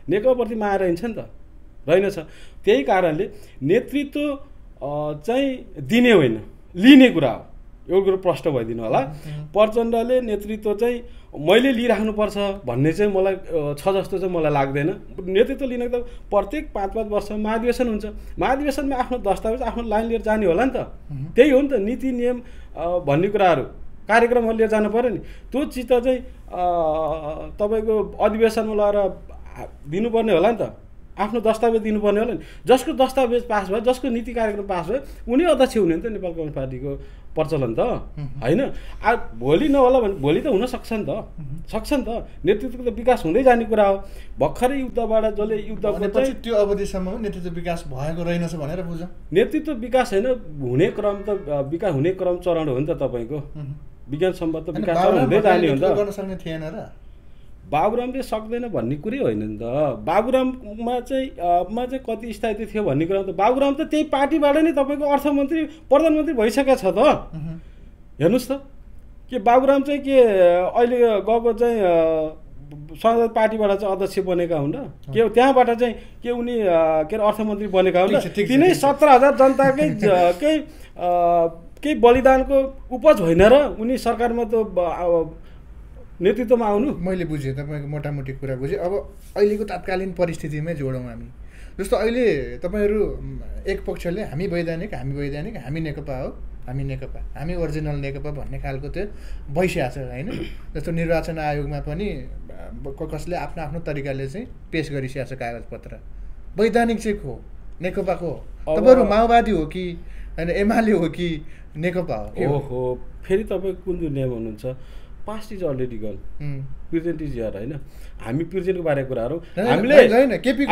नेकपाप्रति माया रहन्छ नि त रहेनछ त्यही कारणले नेतृत्व चाहिँ दिने होइन लिने कुरा हो एउटा कुरो प्रष्ट भइदिनु होला प्रचण्डले नेतृत्व चाहिँ मैले लिइराख्नुपर्छ भन्ने चाहिँ मलाई छ जस्तो चाहिँ मलाई लाग्दैन नेतृत्व लिन त प्रत्येक 5-5 वर्ष महाधिवेशन हुन्छ महाधिवेशनमा आफ्नो दस्तावेज आफ्नो लाइन लिएर जाने होला नि त त्यही हो नि त नीति नियम भन्ने कुराहरू कार्यक्रमहरू लिएर जानु पर्यो नि त्यो चिज चाहिँ तपाईँको अधिवेशनमा लगाएर दिनुपर्ने होला नि त आफ्नो दस्तावेज दिनुपर्ने होला नि जसको दस्तावेज पास भयो जसको नीति कार्यक्रम पास भयो उनी अध्यक्ष हुने नि त नेपाल कम्युनिस्ट पार्टीको प्रचलन त होइन भोलि नहोला भने भोलि त हुन सक्छ नि त नेतृत्वको त विकास हुँदै जाने कुरा हो भर्खरै युद्धबाट जसले युद्धको चाहिँ त्यो अवधिसम्म नेतृत्व विकास भएको रहेनछ भनेर बुझ नेतृत्व विकास होइन हुने क्रम त विकास हुने क्रम चरण हो नि त तपाईँको विज्ञान सम्बद्ध विकास हुँदै जाने हो नि त गर्न सक्ने थिएन र बाबुरामले सक्दैन भन्ने कुरै होइन नि त बाबुराममा चाहिँ कति स्थायित्व थियो भन्ने कुरा त बाबुराम त त्यही पार्टीबाट नै तपाईँको अर्थमन्त्री प्रधानमन्त्री भइसकेको छ त हेर्नुहोस् त के बाबुराम चाहिँ के अहिले गएको चाहिँ संसद पार्टीबाट चाहिँ अध्यक्ष बनेका हुन् र के त्यहाँबाट चाहिँ के उनी के अरे अर्थमन्त्री बनेका हुन् र तिनै 17,000 जनताकै केही बलिदानको उपज होइन र उनी सरकारमा त नेतृत्वमा आउनु मैले बुझेँ तपाईँको मोटामोटी कुरा बुझेँ अब अहिलेको तात्कालीन परिस्थितिमै जोडौँ हामी जस्तो अहिले तपाईँहरू एक पक्षले हामी वैधानिक हामी नेकपा हो हामी ओरिजिनल नेकपा भन्ने खालको त्यो भइसकेको छ होइन जस्तो निर्वाचन आयोगमा पनि कसले आफ्नो आफ्नो तरिकाले चाहिँ पेश गरिसकेको छ कागजपत्र वैधानिक चाहिँ को नेकपाको हो तपाईँहरू माओवादी हो कि होइन एमाले हो कि नेकपा हो ओहो फेरि तपाईँ कुन दुनियाँमा हुनुहुन्छ past is already gun present is here होइन हामी प्रेजेन्टको बारेको कुराहरू हामीले होइन केपी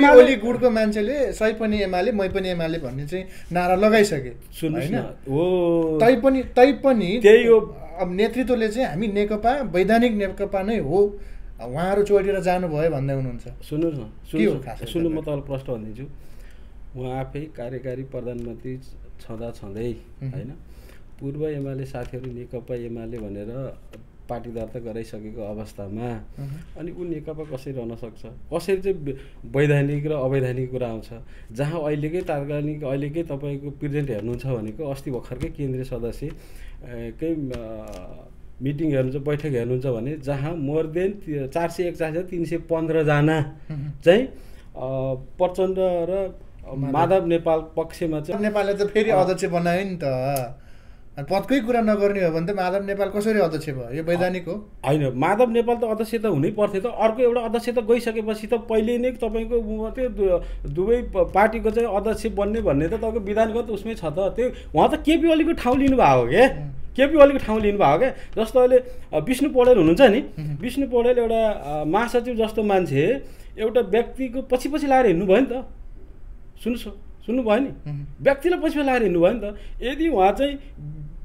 ओली गुडको मान्छेले सही पनि एमाले मै पनि एमाले भन्ने चाहिँ नारा लगाइसके सुन्नुहोस् न हो तैपनि त्यही हो अब नेतृत्वले चाहिँ हामी नेकपा वैधानिक नेकपा नै हो उहाँहरू चोटेर जानुभयो भन्दै हुनुहुन्छ सुन्नुहोस् न सुन्नु म तपाईँलाई प्रश्न भनिदिन्छु उहाँ आफै कार्यकारी प्रधानमन्त्री छँदै होइन पूर्व एमाले साथीहरू नेकपा एमाले भनेर पार्टी दर्ता गराइसकेको अवस्थामा अनि ऊ नेकपा कसरी रहन सक्छ कसरी चाहिँ वैधानिक र अवैधानिक कुरा आउँछ जहाँ अहिलेकै तात्कालिक अहिलेकै तपाईँको प्रेजेन्ट हेर्नुहुन्छ भनेको अस्ति भर्खरकै केन्द्रीय सदस्य कै मिटिङ हेर्नुहुन्छ बैठक हेर्नुहुन्छ भने जहाँ मोर देन 441 जना चाहिँ प्रचण्ड र माधव नेपाल पक्षमा चाहिँ नेपालले त फेरि अध्यक्ष बनायो नि त पदकै कुरा नगर्ने हो भने त माधव नेपाल कसरी अध्यक्ष भयो यो वैधानिक हो होइन माधव नेपाल त अध्यक्ष त हुनै पर्थ्यो त अर्को एउटा अध्यक्ष त गइसकेपछि त पहिले नै तपाईँको त्यो दुवै पार्टीको चाहिँ अध्यक्ष बन्ने भन्ने त तपाईँको विधानगत उसमै छ त त्यो उहाँ त केपी ओलीको ठाउँ लिनुभएको क्या केपी ओलीको ठाउँ लिनुभएको क्या जस्तो अहिले विष्णु पौडेल हुनुहुन्छ नि विष्णु पौडेल एउटा महासचिव जस्तो मान्छे एउटा व्यक्तिको पछि लाएर हिँड्नु भयो नि त सुन्नुभयो नि व्यक्तिलाई पछि लाएर हिँड्नु भयो नि त यदि उहाँ चाहिँ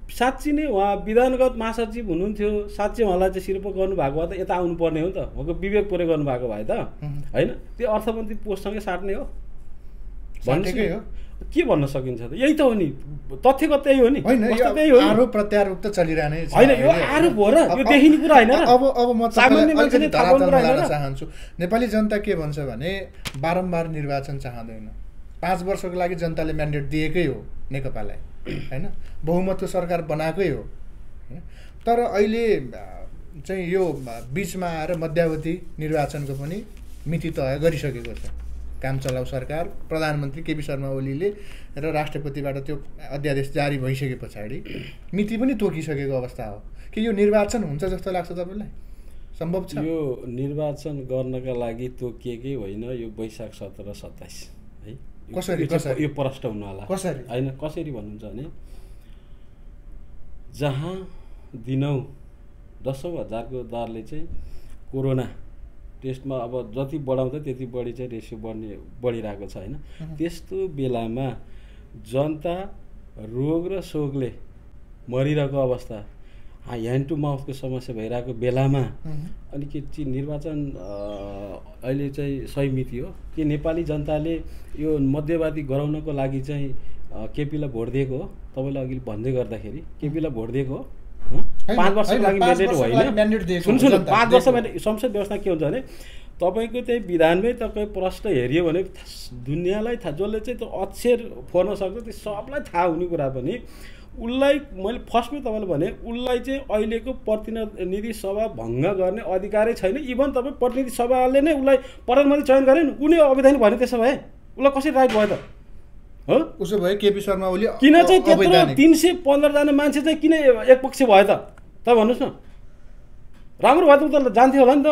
साँच्ची नै उहाँ विधानगत महासचिव हुनुहुन्थ्यो साँच्चै उहाँलाई चाहिँ शिरप गर्नुभएको भए त यता आउनुपर्ने हो नि त उहाँको विवेक पुरै गर्नुभएको भए त होइन त्यो अर्थमन्त्री पोस्टसँगै साट्ने हो भन्नेकै हो के भन्न सकिन्छ त यही त हो नि तथ्यगत त्यही हो नि आरोप प्रत्यारोप त चलिरहने होइन यो आरोप हो र यो देखिने कुरा होइन अब म चाहन्छु नेपाली जनता के भन्छ भने बारम्बार निर्वाचन चाहँदैन 5 वर्षको लागि जनताले म्यान्डेट दिएकै हो नेकपालाई हैन बहुमतको सरकार बनाएकै हो तर अहिले चाहिँ यो बीचमा आएर मध्यावधि निर्वाचनको पनि मिति तय गरिसकेको छ काम चलाउ सरकार प्रधानमन्त्री केपी शर्मा ओलीले र राष्ट्रपतिबाट त्यो अध्यादेश जारी भइसके पछाडि मिति पनि तोकिसकेको अवस्था हो कि यो निर्वाचन हुन्छ जस्तो लाग्छ तपाईलाई सम्भव छ यो निर्वाचन गर्नका लागि तोकिएकै होइन यो वैशाख 17-27 है कसरी यो प्रष्ट हुन होला कसरी हैन कसरी भन्नुहुन्छ भने जहाँ दिनौं 10,000 को दरले चाहिँ कोरोना टेस्टमा अब जति बढाउँदा त्यति बढी चाहिँ रेसियो बढिरहेको छ हैन त्यस्तो बेलामा जनता रोग र शोकले मरिरहेको अवस्था ह्यान्ड टु माउथको समस्या भइरहेको बेलामा अनि के चाहिँ निर्वाचन अहिले चाहिँ सही मिति हो कि नेपाली जनताले यो मध्यवादी गराउनको लागि चाहिँ केपीलाई भोट दिएको हो तपाईले अघि भन्दै गर्दाखेरि केपीलाई भोट दिएको हो 5 वर्षको लागि म्यान्डेट होइन सुन्नु 5 वर्षमा संसद व्यवस्था के हुन्छ भने तपाईको चाहिँ विधानमै तपाई प्रश्न हेरियो भने दुनियाँलाई थाहा जसले चाहिँ त्यो अक्षर फोर्न सक्छ त्यो सबलाई थाहा हुने कुरा पनि उलाई मैले फर्स्टमै तपाईले भने उलाई चाहिँ अहिलेको प्रतिनिधि सभा भङ्ग गर्ने अधिकारै छैन इभन तपाई प्रतिनिधि सभाले नै उलाई प्रधानमन्त्री चयन गरे नि कुनै अवैधानिक भने त्यसो भए उलाई कसरी राइट भयो त हो उसो भए केपी शर्मा ओली किन चाहिँ त्यत्रो 315 जना मान्छे चाहिँ किन एकपक्ष भयो त तपाईँ भन्नुस् न राम्रो भयो त जान्थ्यो होला नि त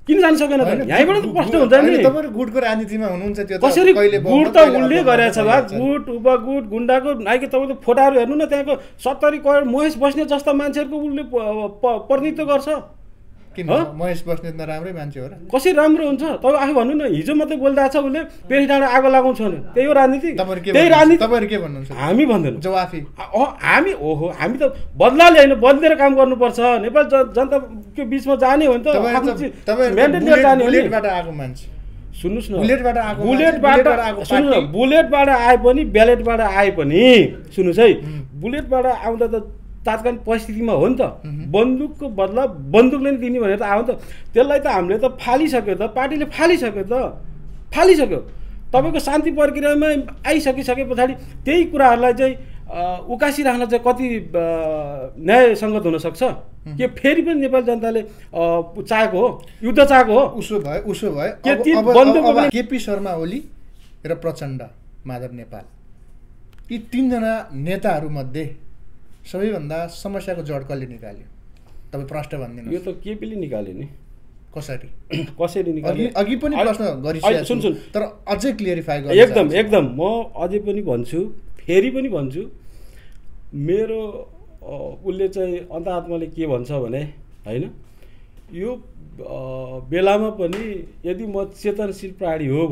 किन जान सकेन त यहीँबाट त प्रश्न हुन्छ नि तपाईहरु गुटको राजनीतिमा हुनुहुन्छ त्यो कसरी गुट त उल्ले गरेछ बा गुट उपगुट गुण्डाको नाइके तपाईको फोटाहरु हेर्नु न त्यहाँको 70 करोड महेश बस्नेत जस्ता मान्छेहरुको उल्ले प्रतिनिधित्व गर्छ किन महेश बस्नेत नराम्रै मान्छे हो र कसरी राम्रो हुन्छ तपाईँ आफै भन्नु न हिजो मात्रै बोल्दा छ उले पेरी डाँडा आगो लगाउँछ भने त्यही हो राजनीति त्यही राजनीति तपाईहरु के भन्नुहुन्छ हामी भन्दैनौँ जवाफी हामी ओहो हामी त बदलाले हैन बदलेर काम गर्नुपर्छ नेपाल जनताको बीचमा जाने हो नि त म्यान्डेट लिएर जाने हो बुलेटबाट आएको मान्छे सुन्नुस् न बुलेटबाट आएको बुलेटबाट आए पनि ब्यालेटबाट आए पनि सुन्नुस् है बुलेटबाट आउँदा त तात्कालिक परिस्थितिमा हो नि त बन्दुकको बदला बन्दुकले नै दिने भनेर त आयो नि त त्यसलाई त हामीले त फालिसक्यो त पार्टीले फालिसक्यो तपाईको शान्ति प्रक्रियामा आइसकिसके पछाडि त्यही कुराहरूलाई चाहिँ उकासी राख्न चाहिँ कति न्यायसङ्गत हुन सक्छ के फेरि पनि नेपाली जनताले चाहेको हो युद्ध चाहेको हो उसो भए केपी शर्मा ओली र प्रचण्ड माधव नेपाल यी 3 जना नेताहरू मध्ये सबैभन्दा समस्याको जड कसले निकाल्यो तपाईँ प्रश्न भन्दिनु यो त केपीले निकाल्यो नि कसरी निकाल्यो अघि पनि प्रश्न गरिसकेको सुन तर अझै क्लियरिफाई गर्न एकदम म अझै पनि भन्छु फेरि पनि भन्छु मेरो उसले चाहिँ अन्तआत्माले के भन्छ भने हैन यो बेलामा पनि यदि म चेतनशील प्राणी हो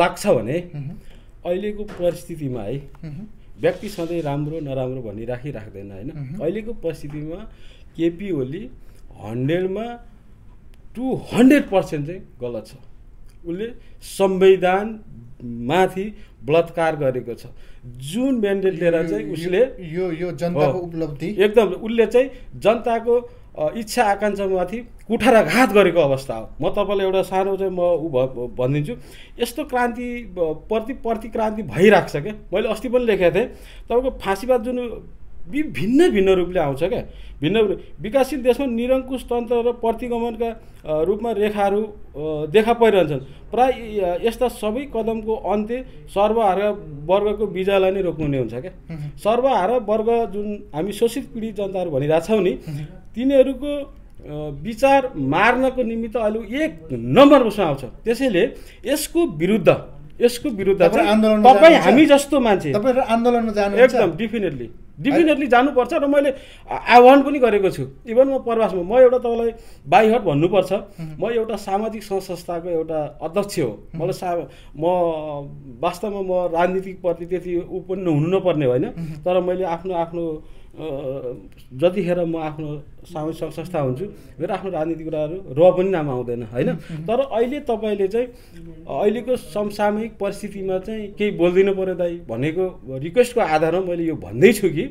लाग्छ भने अहिलेको परिस्थितिमा है व्यक्ति सधैँ राम्रो नराम्रो भनी राख्दैन हैन अहिलेको परिस्थितिमा केपी ओली 100 मा 200% चाहिँ गलत छ उसले संविधान माथि बलात्कार गरेको छ, जुन म्यान्डेट लिएर चाहिँ उसले यो जनताको उपलब्धि एकदम उसले चाहिँ जनताको इच्छा आकाङ्क्षामाथि कुठाराघात गरेको अवस्था हो। म तपाईँलाई एउटा सानो चाहिँ म भनिदिन्छु, यस्तो क्रान्ति प्रतिक्रान्ति भइरहेको छ क्या। मैले अस्ति पनि लेखेको थिएँ, तपाईँको फाँसीवाद जुन भिन्न भिन्न रूपले आउँछ क्या, भिन्न विकासशील देशमा निरङ्कुश तन्त्र र प्रतिगमनका रूपमा रेखाहरू देखा परिरहन्छन्। प्राय यस्ता सबै कदमको अन्त्य सर्वहारा वर्गको विजयलाई नै रोक्नु हुन्छ क्या। सर्वहारा वर्ग जुन हामी शोषित पीडित जनताहरू भनिरहेछौँ नि, तिनीहरूको विचार मार्नको निमित्त अहिले 1 नम्बर उसमा आउँछ। त्यसैले यसको विरुद्ध चाहिँ तपाईँ हामी जस्तो मान्छे तपाईहरु आन्दोलनमा जानुहुन्छ एकदम डेफिनेटली जानुपर्छ। र मैले आह्वान पनि गरेको छु। इभन म प्रवासमा म एउटा तपाईँलाई बाइहट भन्नुपर्छ, म एउटा सामाजिक संस्थाको एउटा अध्यक्ष हो। मलाई म वास्तवमा म राजनीतिक प्रति त्यति पनि हुनु नपर्ने होइन, तर मैले आफ्नो जतिखेर म आफ्नो सामाजिक संस्था हुन्छु मेरो आफ्नो राजनीतिक कुराहरू पनि नाम आउँदैन होइन। तर अहिले तपाईँले चाहिँ अहिलेको समसामयिक परिस्थितिमा चाहिँ केही बोलिदिनु पर्यो दाइ भनेको रिक्वेस्टको आधारमा मैले यो भन्दैछु कि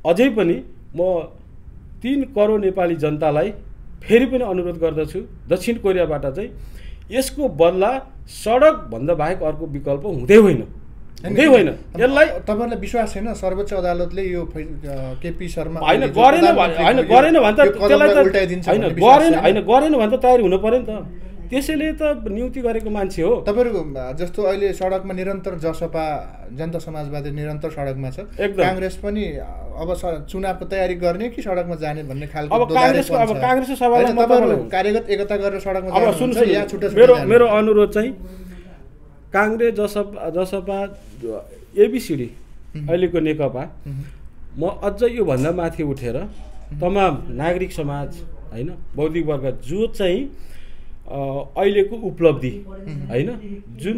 अझै पनि म 3 करोड नेपाली जनतालाई फेरि पनि अनुरोध गर्दछु, दक्षिण कोरियाबाट चाहिँ यसको बदला सडक भन्दा बाहेक अर्को विकल्प हुँदै होइन। यसलाई तपाईहरुलाई विश्वास छैन सर्वोच्च अदालतले यो केपी शर्मा गरेन भने त त्यसलाई त गरेन भने त तयारी हुनु पर्यो नि त। त्यसैले त नियुक्ति गरेको मान्छे हो। तपाईहरु जस्तो अहिले सडकमा निरन्तर जसपा जनता समाजवादी निरन्तर सडकमा छ, कांग्रेस पनि अब चुनावको तयारी गर्ने कि सडकमा जाने भन्ने खालको कांग्रेसको सवालमा तपाईहरु कार्यगत एकता गरेर सडकमा जानुहुन्छ या छुट्टै? मेरो अनुरोध चाहिँ कांग्रेस जसपा एबीसीडी अहिलेको नेकपा म अझ योभन्दा माथि उठेर तमाम नागरिक समाज होइन बौद्धिक वर्ग जो चाहिँ अहिलेको उपलब्धि होइन जुन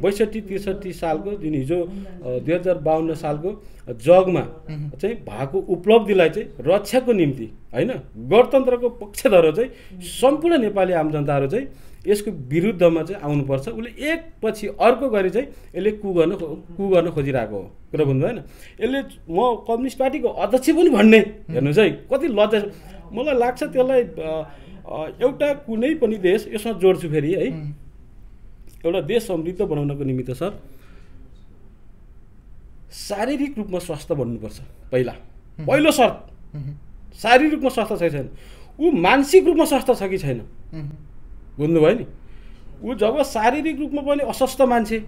62-63 सालको जुन हिजो 2052 सालको जगमा चाहिँ भएको उपलब्धिलाई चाहिँ रक्षाको निम्ति होइन गणतन्त्रको पक्षधर चाहिँ सम्पूर्ण नेपाली आम जनताहरू चाहिँ यसको विरुद्धमा चाहिँ आउनुपर्छ। उसले एकपछि अर्को गरी चाहिँ यसले कु गर्न खोजिरहेको हो कुरा बुझ्नु भएन। यसले म कम्युनिस्ट पार्टीको अध्यक्ष पनि भन्ने हेर्नुहोस् है कति लज्जा। मलाई लाग्छ त्यसलाई एउटा कुनै पनि देश यसमा जोड्छु फेरि है, एउटा देश समृद्ध बनाउनको निमित्त सर शारीरिक रूपमा स्वस्थ बन्नुपर्छ। पहिलो शर्त शारीरिक रूपमा स्वस्थ छैन, ऊ मानसिक रूपमा स्वस्थ छ कि छैन बुझ्नुभयो नि। ऊ जब शारीरिक रूपमा पनि अस्वस्थ मान्छे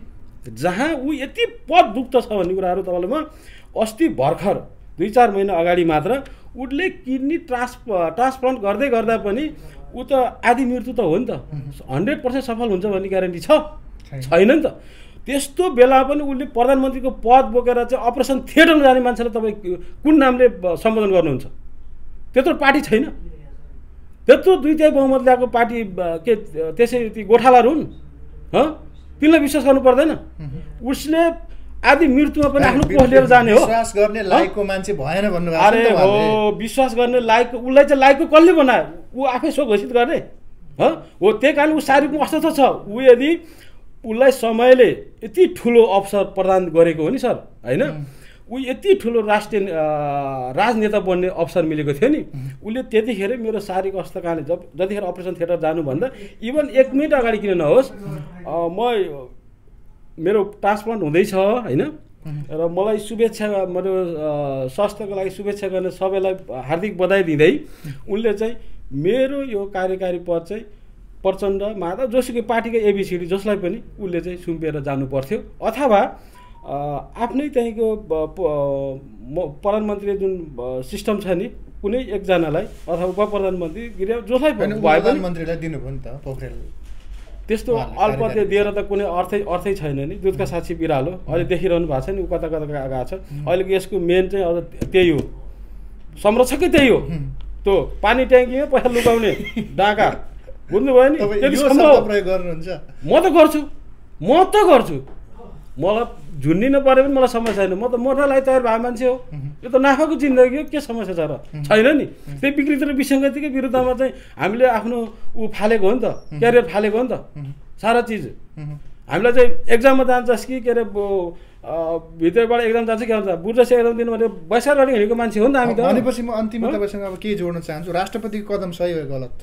जहाँ ऊ यति पद दुख्त छ भन्ने कुराहरू तपाईँलाई म अस्ति भर्खर 2-4 महिना अगाडि मात्र उसले किडनी ट्रान्सप्लान्ट गर्दै गर्दा पनि ऊ त आधी मृत्यु त हो नि त, 100% सफल हुन्छ भन्ने ग्यारेन्टी छैन नि त। त्यस्तो बेला पनि उसले प्रधानमन्त्रीको पद बोकेर चाहिँ अपरेसन थिएटरमा जाने मान्छेलाई तपाईँ कुन नामले सम्बोधन गर्नुहुन्छ? त्यत्रो पार्टी छैन, त्यत्रो 2/3 बहुमत ल्याएको पार्टी के त्यसै ती गोठालाहरू हुन्? तिनलाई विश्वास गर्नु पर्दैन? उसले आदि मृत्युमा पनि आफ्नो पोस्ट लिएर जाने हो। विश्वास गर्ने लायकको मान्छे भएन भन्नुभएको छ। अरे हो विश्वास गर्ने लायक उसलाई चाहिँ लायकको कसले बनायो? ऊ आफै सो घोषित गर्ने हो। त्यही कारण ऊ शारीरिक अस्वस्थ छ। ऊ यदि उसलाई समयले यति ठुलो अवसर प्रदान गरेको हो नि सर होइन, ऊ यति ठुलो राष्ट्रिय राजनेता बन्ने अवसर मिलेको थियो नि, उसले त्यतिखेर मेरो शारीरिक अवस्था कारणले जतिखेर अपरेसन थिएटर जानुभन्दा इभन 1 मिनट अगाडि किन नहोस् मेरो ट्रान्सप्लान्ट हुँदैछ होइन, र मलाई शुभेच्छा मेरो स्वास्थ्यको लागि शुभेच्छा गर्ने सबैलाई हार्दिक बधाई दिँदै उनले चाहिँ मेरो यो कार्यकारी पद चाहिँ प्रचण्ड माधव जोसुकै पार्टीको एबीसीडी जसलाई पनि उसले चाहिँ सुम्पिएर जानु पर्थ्यो, अथवा आफ्नै त्यहीँको प्रधानमन्त्री जुन सिस्टम छ नि कुनै एकजनालाई अथवा उप प्रधानमन्त्री गृह जसलाई प्रधानमन्त्रीलाई दिनुभयो नि त पोखरेल। त्यस्तो अल्पत्य दिएर त कुनै अर्थै छैन नि। दुधका साक्षी बिरालो अहिले देखिरहनु भएको छ नि, ऊ कता गएको छ। अहिलेको यसको मेन चाहिँ अब त्यही हो, संरक्षकै त्यही हो, त्यो पानी ट्याङ्कीमा पैसा लुकाउने डाका बुझ्नुभयो नि। त्यति प्रयोग गर्नुहुन्छ? म त गर्छु मलाई झुन्डिन पऱ्यो पनि मलाई समस्या छैन। म त मर्नलाई तयार भएको मान्छे हो। यो त नाफाको जिन्दगी हो, के समस्या छ र? छैन नि। त्यही विकृति र विसङ्गतिकै विरुद्धमा चाहिँ हामीले आफ्नो फालेको हो नि त, क्यारियर फालेको हो नि त सारा चिज। हामीलाई चाहिँ एक्जाममा जान्छस् कि के अरे भित्रबाट एक्जाम जान्छ के भन्छ बुझ्छ एक्जाम दिनु भने बहिष्कार गर्ने हिँडेको मान्छे हो नि त हामी त। भनेपछि म अन्तिममा तपाईँसँग अब के जोड्न चाहन्छु, राष्ट्रपतिको कदम सही हो गलत?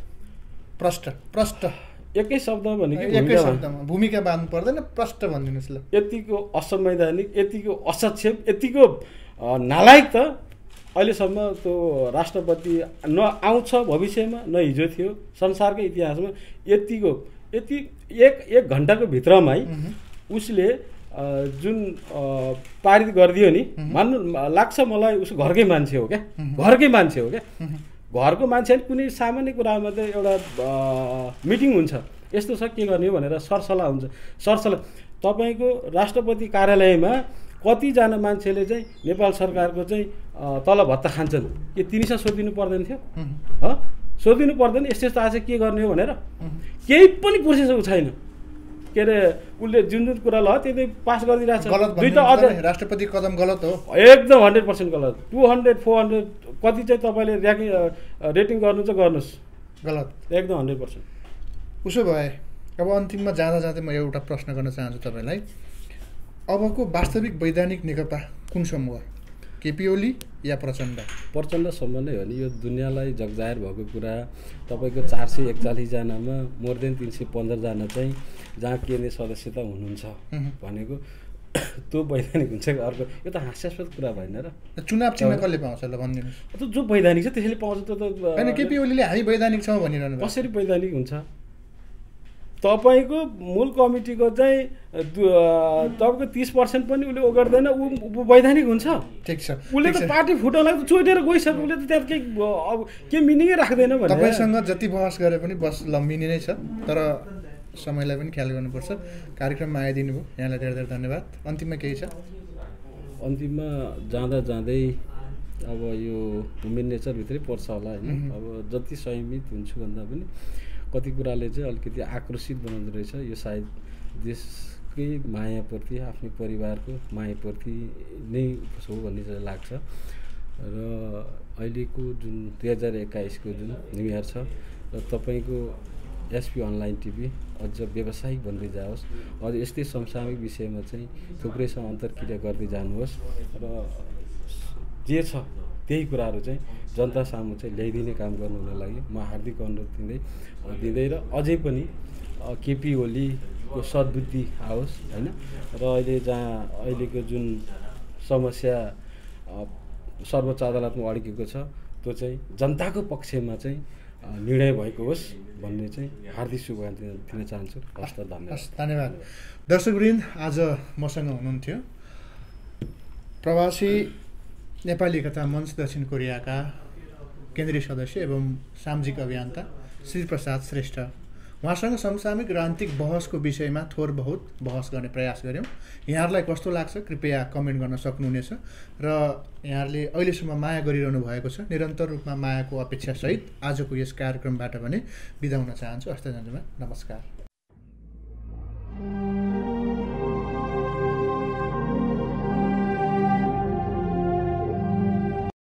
प्रष्ट एकै शब्द भनेको एकै शब्दमा भूमिका बाँध्नु पर्दैन, प्रष्ट भनिदिनुहोस् ल। यतिको असंवैधानिक, यतिको असक्षम, यतिको नालायक त अहिलेसम्म त्यो राष्ट्रपति न आउँछ भविष्यमा, न हिजो थियो संसारकै इतिहासमा। यति एक घन्टाको भित्रमै उसले जुन पारित गरिदियो नि, मान्नु लाग्छ मलाई उसको घरकै मान्छे हो क्या, घरकै मान्छे हो क्या। घरको मान्छे कुनै सामान्य कुरामा चाहिँ एउटा मिटिङ हुन्छ, यस्तो छ के गर्ने हो भनेर सरसल्लाह हुन्छ। सरसल्लाह तपाईँको राष्ट्रपति कार्यालयमा कतिजना मान्छेले चाहिँ नेपाल सरकारको चाहिँ तल भत्ता खान्छन्, के तिनीसँग सोधिदिनु पर्दैन थियो? सोधिदिनु पर्दैन यस्तो यस्तो आज के गर्ने हो भनेर? केही पनि प्रोसेस छैन। के अरे उसले जुन कुरा ल त्यही पास गरिदिरहेको छ। दुईवटा अझ राष्ट्रपति कदम गलत हो, एकदम 100% गलत। 200 400 कति चाहिँ तपाईँले रेटिङ गर्नुहुन्छ गर्नुहोस्, गलत, एकदम 100%। उसो भए अब अन्तिममा जाँदा जाँदै म एउटा प्रश्न गर्न चाहन्छु तपाईँलाई। अबको वास्तविक वैधानिक नेकपा कुन समूह, केपी ओली या प्रचण्ड? प्रचण्डसम्म नै हो नि यो दुनियाँलाई जगजाहेर भएको कुरा। तपाईँको 441 जनामा मोर देन 315 जना चाहिँ जहाँ केन्द्रीय सदस्यता हुनुहुन्छ भनेको त्यो वैधानिक हुन्छ। अर्को यो त हास्यास्पद कुरा भएन र? चुनाव चिन्ह कसले पाउँछ ल भनिदिनुहोस्? त्यो जो वैधानिक छ त्यसले पाउँछ। त्यो त होइन, केपी ओलीले हामी वैधानिक छौँ भनिरहनु। कसरी वैधानिक हुन्छ? तपाईँको मूल कमिटीको चाहिँ तपाईँको 30% पनि उसले गर्दैन, ऊ वैधानिक हुन्छ? ठिक छ, उसले त पार्टी फुटाउनलाई त चोइटेर गइसक्यो, उसले त त्यहाँ केही अब के मिनिङै राख्दैन भने। तपाईँसँग जति बहस गरे पनि बस लम्बिने नै छ, तर समयलाई पनि ख्याल गर्नुपर्छ। कार्यक्रममा आइदिनु भयो, यहाँलाई धेरै धेरै धन्यवाद। अन्तिममा केही छ? अन्तिममा जाँदा जाँदै अब यो ह्युमन नेचरभित्रै पर्छ होला होइन। अब जति संयमित हुन्छु भन्दा पनि कति कुराले चाहिँ अलिकति आक्रोशित बनाउँदो रहेछ। यो सायद देशकै मायाप्रति, आफ्नै परिवारको मायाप्रति नै हो भन्ने चाहिँ लाग्छ। र अहिलेको जुन 2021 को जुन न्यु इयर छ र तपाईँको एसपी अनलाइन टिभी अझ व्यावसायिक बन्दै जाओस्, अझ यस्तै समसामयिक विषयमा चाहिँ थुप्रैसँग अन्तर्क्रिया गर्दै जानुहोस् र जे छ त्यही कुराहरू चाहिँ जनता सामु चाहिँ ल्याइदिने काम गर्नु हुन लागि म हार्दिक अनुरोध दिँदै र अझै पनि केपी ओलीको सद्बुद्धि आओस् होइन। र अहिले जहाँ अहिलेको जुन समस्या सर्वोच्च अदालतमा अड्केको छ त्यो चाहिँ जनताको पक्षमा चाहिँ निर्णय भएको होस् भन्ने चाहिँ हार्दिक शुभकामना दिन चाहन्छु। हस्त धन्यवाद। दर्शकवृन्द, आज मसँग हुनुहुन्थ्यो प्रवासी नेपाली एकता मञ्च दक्षिण कोरियाका केन्द्रीय सदस्य एवं सामाजिक अभियन्ता श्री प्रसाद श्रेष्ठ। उहाँसँग समसामयिक राजनीतिक बहसको विषयमा थोर बहुत बहस गर्ने प्रयास गऱ्यौँ। यहाँहरूलाई कस्तो लाग्छ कृपया कमेन्ट गर्न सक्नुहुनेछ। र यहाँहरूले अहिलेसम्म माया गरिरहनु भएको छ, निरन्तर रूपमा मायाको अपेक्षासहित आजको यस कार्यक्रमबाट भने बिदा हुन चाहन्छु। हस्त नमस्कार।